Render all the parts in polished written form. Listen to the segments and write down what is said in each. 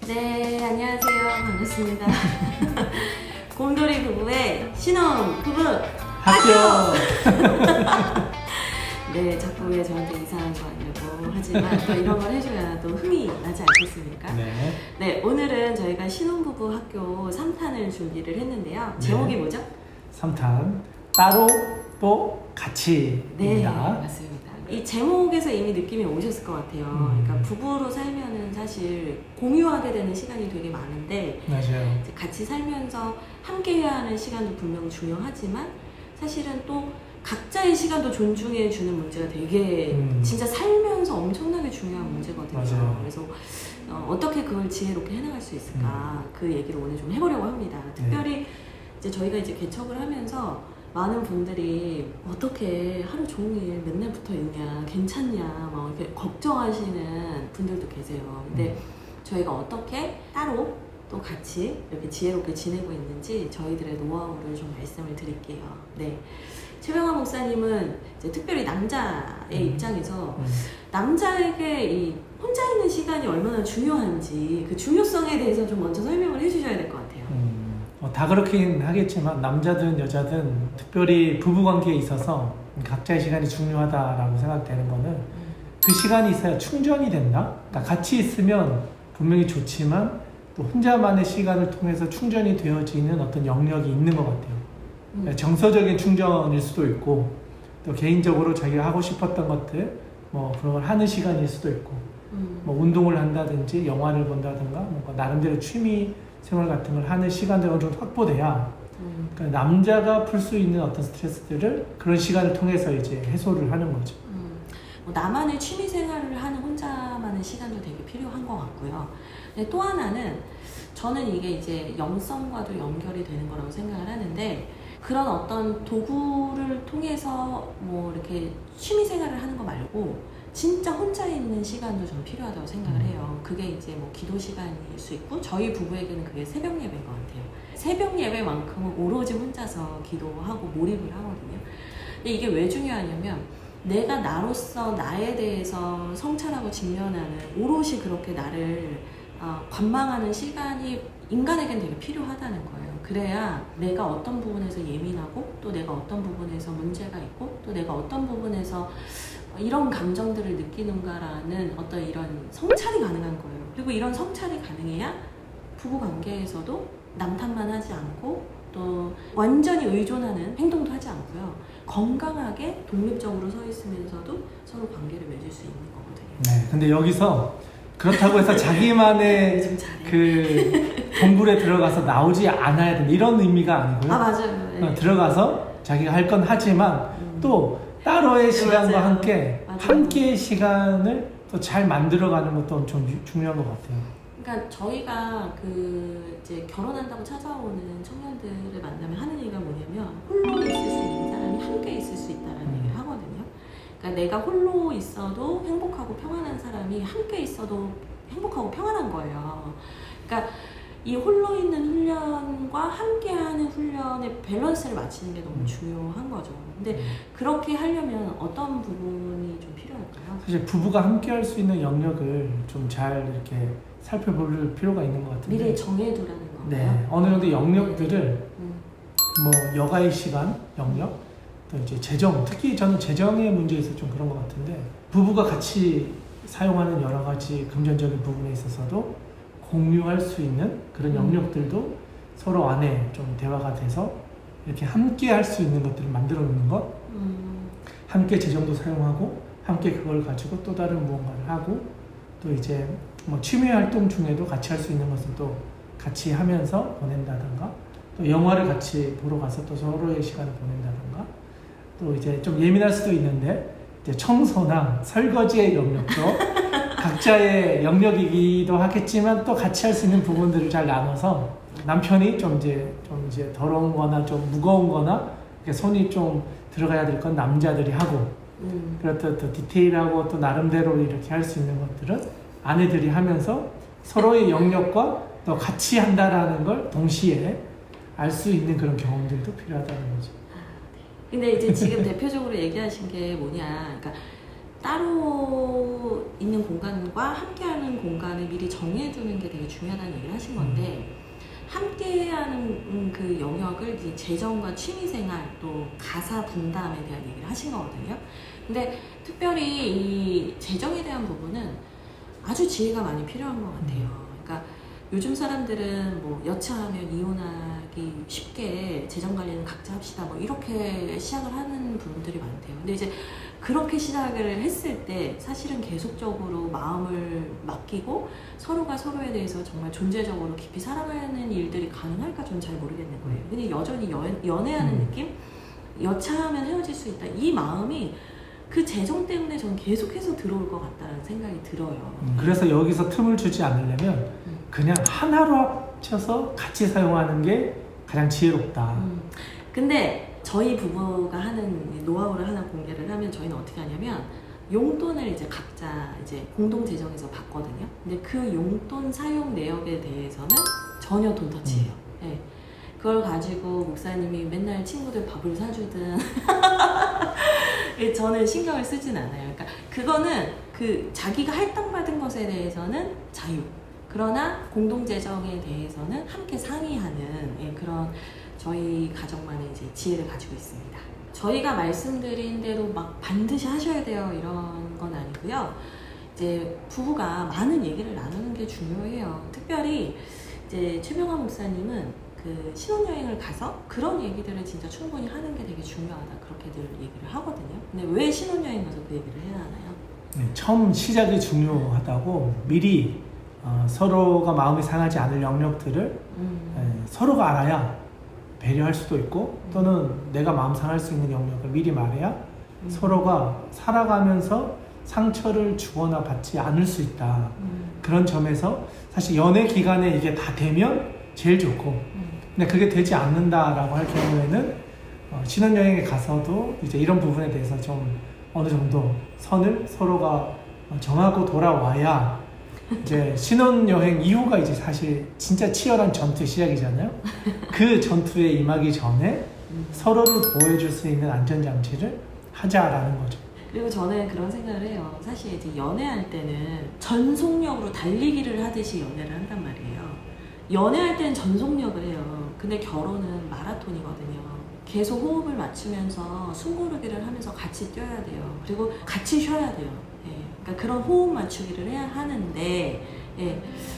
네, 안녕하세요. 반갑습니다. 곰돌이 부부의 신혼 부부 학교! 네, 자꾸 왜 저한테 이상한 거 하냐고 하지만 또 이런 걸 해줘야 또 흥이 나지 않겠습니까? 네. 네, 오늘은 저희가 신혼부부 학교 3탄을 준비를 했는데요. 제목이 뭐죠? 3탄 따로 또 네, 같이입니다. 맞습니다. 이 제목에서 이미 느낌이 오셨을 것 같아요. 그러니까 부부로 살면은 사실 공유하게 되는 시간이 되게 많은데 맞아요. 이제 같이 살면서 함께 해야 하는 시간도 분명 중요하지만 사실은 또 각자의 시간도 존중해 주는 문제가 되게 진짜 살면서 엄청나게 중요한 문제거든요. 맞아요. 그래서 어떻게 그걸 지혜롭게 해나갈 수 있을까 그 얘기를 오늘 좀 해보려고 합니다. 특별히 이제 저희가 이제 개척을 하면서 많은 분들이 어떻게 하루 종일 맨날 붙어 있냐, 괜찮냐, 막 이렇게 걱정하시는 분들도 계세요. 근데 저희가 어떻게 따로 또 같이 이렇게 지혜롭게 지내고 있는지 저희들의 노하우를 좀 말씀을 드릴게요. 네. 최병환 목사님은 이제 특별히 남자의 입장에서 남자에게 이 혼자 있는 시간이 얼마나 중요한지 그 중요성에 대해서 좀 먼저 설명을 해주셔야 될 것 같아요. 다 그렇긴 하겠지만 남자든 여자든 특별히 부부관계에 있어서 각자의 시간이 중요하다라고 생각되는 거는 그 시간이 있어야 충전이 된다. 그러니까 같이 있으면 분명히 좋지만 또 혼자만의 시간을 통해서 충전이 되어지는 어떤 영역이 있는 것 같아요. 정서적인 충전일 수도 있고 또 개인적으로 자기가 하고 싶었던 것들 뭐 그런 걸 하는 시간일 수도 있고 뭐 운동을 한다든지 영화를 본다든가 뭔가 나름대로 취미 생활 같은 걸 하는 시간들은 좀 확보돼야 그러니까 남자가 풀 수 있는 어떤 스트레스들을 그런 시간을 통해서 이제 해소를 하는 거죠. 뭐 나만의 취미 생활을 하는 혼자만의 시간도 되게 필요한 것 같고요. 근데 또 하나는 저는 이게 이제 영성과도 연결이 되는 거라고 생각을 하는데 그런 어떤 도구를 통해서 뭐 이렇게 취미 생활을 하는 거 말고 진짜 혼자 있는 시간도 좀 필요하다고 생각을 해요. 그게 이제 뭐 기도 시간일 수 있고 저희 부부에게는 그게 새벽 예배인 것 같아요. 새벽 예배만큼은 오로지 혼자서 기도하고 몰입을 하거든요. 근데 이게 왜 중요하냐면 내가 나로서 나에 대해서 성찰하고 직면하는 오롯이 그렇게 나를 관망하는 시간이 인간에겐 되게 필요하다는 거예요. 그래야 내가 어떤 부분에서 예민하고 또 내가 어떤 부분에서 문제가 있고 또 내가 어떤 부분에서 이런 감정들을 느끼는가라는 어떤 이런 성찰이 가능한 거예요. 그리고 이런 성찰이 가능해야 부부관계에서도 남탓만 하지 않고 또 완전히 의존하는 행동도 하지 않고요. 건강하게 독립적으로 서 있으면서도 서로 관계를 맺을 수 있는 거거든요. 네. 근데 여기서 그렇다고 해서 자기만의 그 동굴에 들어가서 나오지 않아야 된다 이런 의미가 아니고요. 맞아요. 네. 들어가서 자기가 할 건 하지만 또 따로의 시간과 맞아요. 함께 맞아요. 함께의 시간을 또 잘 만들어가는 것도 좀 중요한 것 같아요. 그러니까 저희가 그 이제 결혼한다고 찾아오는 청년들을 만나면 하는 얘기가 뭐냐면 홀로 있을 수 있는 사람이 함께 있을 수 있다는 얘기를 하거든요. 그러니까 내가 홀로 있어도 행복하고 평안한 사람이 함께 있어도 행복하고 평안한 거예요. 그러니까 이 홀로 있는 훈련과 함께하는 훈련의 밸런스를 맞추는 게 너무 중요한 거죠. 근데 그렇게 하려면 어떤 부분이 좀 필요할까요? 사실 부부가 함께 할 수 있는 영역을 좀 잘 이렇게 살펴볼 필요가 있는 것 같은데 미래에 정해두라는 건가요? 네, 어느 정도 영역들을 뭐 여가의 시간 영역 또 이제 재정 특히 저는 재정의 문제에서 좀 그런 것 같은데 부부가 같이 사용하는 여러 가지 금전적인 부분에 있어서도 공유할 수 있는 그런 영역들도 서로 안에 좀 대화가 돼서 이렇게 함께 할 수 있는 것들을 만들어 놓는 것 함께 재정도 사용하고 함께 그걸 가지고 또 다른 무언가를 하고 또 이제 뭐 취미 활동 중에도 같이 할 수 있는 것을 또 같이 하면서 보낸다든가 또 영화를 같이 보러 가서 또 서로의 시간을 보낸다든가 또 이제 좀 예민할 수도 있는데 이제 청소나 설거지의 영역도 각자의 영역이기도 하겠지만 또 같이 할 수 있는 부분들을 잘 나눠서 남편이 좀 이제 더러운 거나 좀 무거운 거나 손이 좀 들어가야 될 건 남자들이 하고 그리고 또 디테일하고 또 나름대로 이렇게 할 수 있는 것들은 아내들이 하면서 서로의 영역과 또 같이 한다라는 걸 동시에 알 수 있는 그런 경험들도 필요하다는 거죠. 근데 이제 지금 대표적으로 얘기하신 게 뭐냐, 그러니까 따로 있는 공간과 함께하는 공간을 미리 정해두는 게 되게 중요하다는 얘기를 하신 건데 함께하는 그 영역을 이제 재정과 취미생활 또 가사 분담에 대한 얘기를 하신 거거든요. 근데 특별히 이 재정에 대한 부분은 아주 지혜가 많이 필요한 것 같아요. 그러니까 요즘 사람들은 뭐 여차하면 이혼하기 쉽게 재정 관리는 각자 합시다 뭐 이렇게 시작을 하는 분들이 많대요. 근데 이제 그렇게 시작을 했을 때 사실은 계속적으로 마음을 맡기고 서로가 서로에 대해서 정말 존재적으로 깊이 살아가는 일들이 가능할까 저는 잘 모르겠는 거예요. 근데 여전히 연애하는 느낌? 여차하면 헤어질 수 있다. 이 마음이 그 재정 때문에 저는 계속해서 들어올 것 같다는 생각이 들어요. 그래서 여기서 틈을 주지 않으려면 그냥 하나로 합쳐서 같이 사용하는 게 가장 지혜롭다. 근데 저희 부부가 하는 노하우를 하나 공개를 하면 저희는 어떻게 하냐면 용돈을 이제 각자 이제 공동 재정에서 받거든요. 근데 그 용돈 사용 내역에 대해서는 전혀 돈터치예요. 네. 그걸 가지고 목사님이 맨날 친구들 밥을 사주든 저는 신경을 쓰진 않아요. 그러니까 그거는 그 자기가 할당받은 것에 대해서는 자유. 그러나 공동재정에 대해서는 함께 상의하는 그런 저희 가정만의 이제 지혜를 가지고 있습니다. 저희가 말씀드린 대로 막 반드시 하셔야 돼요 이런 건 아니고요. 이제 부부가 많은 얘기를 나누는 게 중요해요. 특별히 이제 최병화 목사님은 그 신혼여행을 가서 그런 얘기들을 진짜 충분히 하는 게 되게 중요하다 그렇게들 얘기를 하거든요. 근데 왜 신혼여행 가서 그 얘기를 해나나요? 네, 처음 시작이 중요하다고 미리 서로가 마음이 상하지 않을 영역들을 서로가 알아야 배려할 수도 있고 또는 내가 마음 상할 수 있는 영역을 미리 말해야 서로가 살아가면서 상처를 주거나 받지 않을 수 있다. 그런 점에서 사실 연애 기간에 이게 다 되면 제일 좋고 근데 그게 되지 않는다라고 할 경우에는 신혼여행에 가서도 이제 이런 부분에 대해서 좀 어느 정도 선을 서로가 정하고 돌아와야 이제 신혼여행 이후가 이제 사실 진짜 치열한 전투의 시작이잖아요. 그 전투에 임하기 전에 서로를 보호해줄 수 있는 안전장치를 하자라는 거죠. 그리고 저는 그런 생각을 해요. 사실 이제 연애할 때는 전속력으로 달리기를 하듯이 연애를 한단 말이에요. 연애할 때는 전속력을 해요. 근데 결혼은 마라톤이거든요. 계속 호흡을 맞추면서 숨고르기를 하면서 같이 뛰어야 돼요. 그리고 같이 쉬어야 돼요. 그러니까 그런 호흡 맞추기를 해야 하는데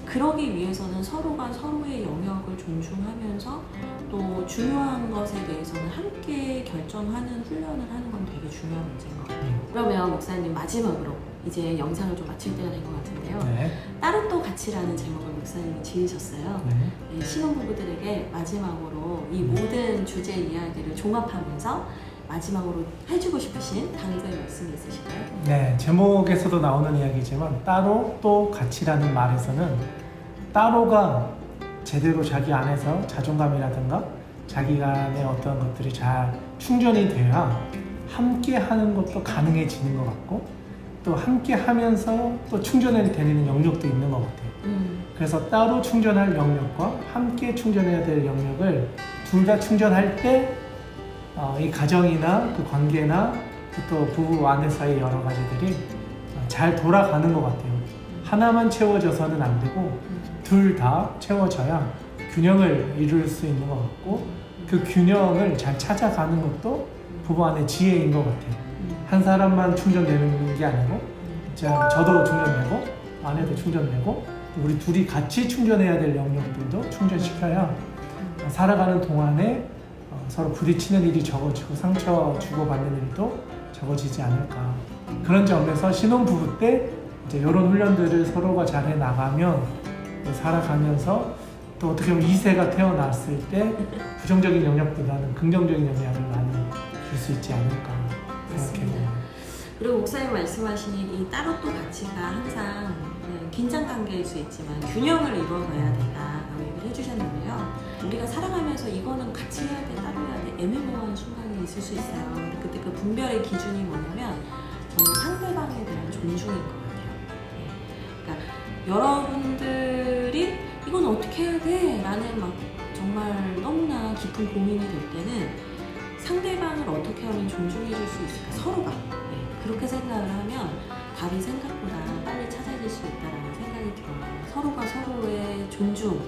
그러기 위해서는 서로가 서로의 영역을 존중하면서 또 중요한 것에 대해서는 함께 결정하는 훈련을 하는 건 되게 중요한 문제인 것 같아요. 그러면 목사님 마지막으로 이제 영상을 좀 마칠 때가 된 것 같은데요. 네. 따로 또 같이라는 제목을 목사님이 지으셨어요. 네. 신혼부부들에게 마지막으로 이 모든 주제 이야기를 종합하면서 마지막으로 해주고 싶으신 당부의 말씀이 있으실까요? 네, 제목에서도 나오는 이야기지만 따로 또 같이라는 말에서는 따로가 제대로 자기 안에서 자존감이라든가 자기 간의 어떤 것들이 잘 충전이 돼야 함께 하는 것도 가능해지는 것 같고 또 함께 하면서 또 충전이 되는 영역도 있는 것 같아요. 그래서 따로 충전할 영역과 함께 충전해야 될 영역을 둘 다 충전할 때 이 가정이나 그 관계나 또 부부 아내 사이 여러 가지들이 잘 돌아가는 것 같아요. 하나만 채워져서는 안 되고 둘 다 채워져야 균형을 이룰 수 있는 것 같고 그 균형을 잘 찾아가는 것도 부부 안의 지혜인 것 같아요. 한 사람만 충전되는 게 아니고 저도 충전되고 아내도 충전되고 우리 둘이 같이 충전해야 될 영역들도 충전시켜야 살아가는 동안에 서로 부딪히는 일이 적어지고 상처 주고받는 일도 적어지지 않을까. 그런 점에서 신혼부부 때 이제 이런 훈련들을 서로가 잘 해나가면 살아가면서 또 어떻게 보면 2세가 태어났을 때 부정적인 영역보다는 긍정적인 영향을 많이 줄 수 있지 않을까 생각해요. 그리고 목사님 말씀하신 이 따로 또 가치가 항상 긴장 관계일 수 있지만 균형을 이루어가야 된다라고 얘기를 해주셨는데요. 우리가 살아가면서 이거는 같이 해야 돼, 따로 해야 돼 애매모호한 순간이 있을 수 있어요. 근데 그때 그 분별의 기준이 뭐냐면 저는 상대방에 대한 존중인 것 같아요. 그러니까 여러분들이 이건 어떻게 해야 돼? 라는 막 정말 너무나 깊은 고민이 될 때는 상대방을 어떻게 하면 존중해 줄 수 있을까? 서로가. 그 그렇게 생각을 하면 답이 생각보다 빨리 찾아질 수 있다라는 생각이 들어요. 서로가 서로의 존중을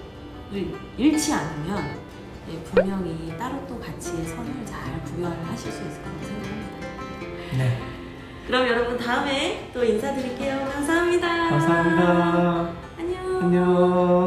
잃지 않으면 분명히 따로 또 가치의 선을 잘 구별을 하실 수 있을 거라고 생각합니다. 네. 그럼 여러분 다음에 또 인사드릴게요. 감사합니다. 감사합니다. 안녕. 안녕.